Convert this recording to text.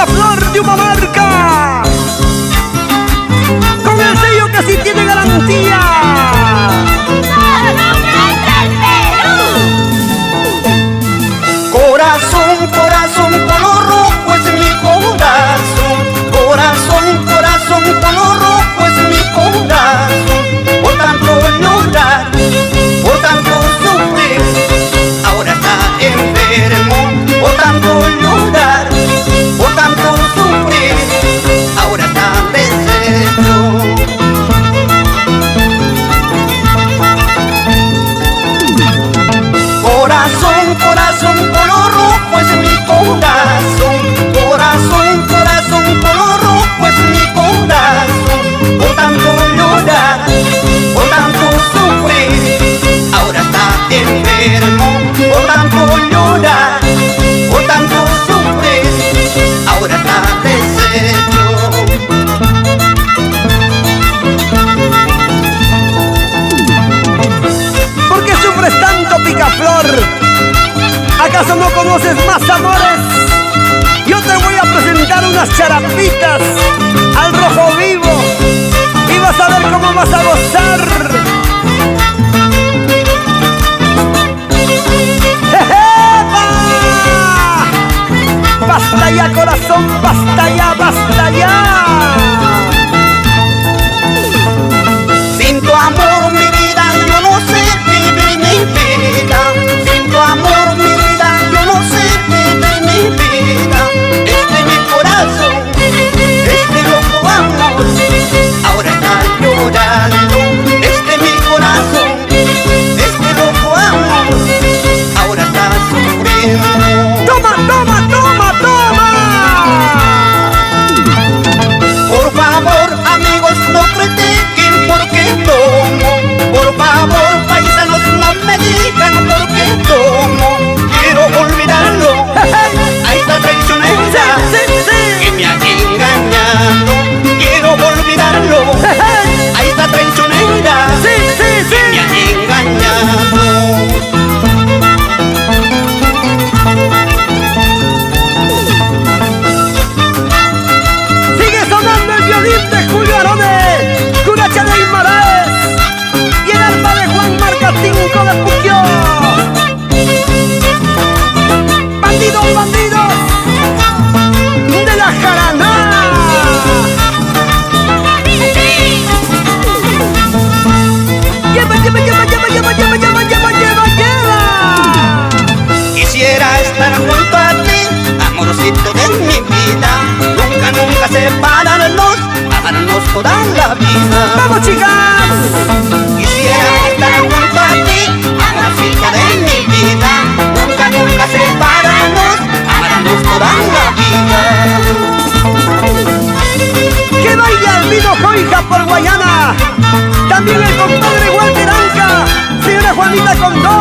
Picaflor de una marca, con el sello que sí tiene garantía. Corazón, corazón, color rojo es mi corazón. Corazón, corazón, color rojo es mi corazón. Por tanto llorar, por tanto sufrir, ahora está enfermo. Por tanto llorar, por tanto sufrir, ahora está deshecho. Corazón, corazón, color rojo es mi corazón. Corazón, corazón, color rojo es mi corazón. Por tanto llorar, por tanto sufrir, ahora está enfermo. Por tanto llorar, por tanto sufrir, ahora está deshecho. ¿Por qué sufres tanto, Picaflor? ¿Acaso no conoces más amores? Yo te voy a presentar unas charapitas al rojo vivo y vas a ver cómo vas a gozar. ¡Jejepa! ¡Basta ya, corazón! ¡Basta ya, basta ya! Sin tu amor mi vida yo no sé vivir mi vida. Sin tu amor mi vida yo no sé vivir mi vida. Este mi corazón, este loco amor, ahora está llorando. Este mi corazón, este loco amor, ahora está sufriendo. ¡Toma, toma, toma, toma! Por favor, amigos, no critiquen porque tomo. Por favor, paisanos, no me digan por qué tomo. Quiero olvidarlo a esta traicionera que me ha engañado. Quiero olvidarlo a esta traicionera que me ha engañado. Sigue sonando el violín de Julio Arone, Curacha de Guimaraes y el arpa de Juan Marca 5 de Puquio. Bandidos, bandidos de la Jaraná. Lleva, lleva, lleva, lleva, lleva, lleva, lleva, lleva, lleva, lleva. Quisiera estar junto a ti, amorcito de mi vida. Nunca, nunca separarnos, amarnos toda la vida. ¡Vamos, chicas! Quisiera estar junto a ti, amorcito de mi vida. Nunca, nunca separarnos, amarnos toda la vida. Que baile Albino Joija por Guayana. También el compadre Walter Anca, señora Juanita Condón.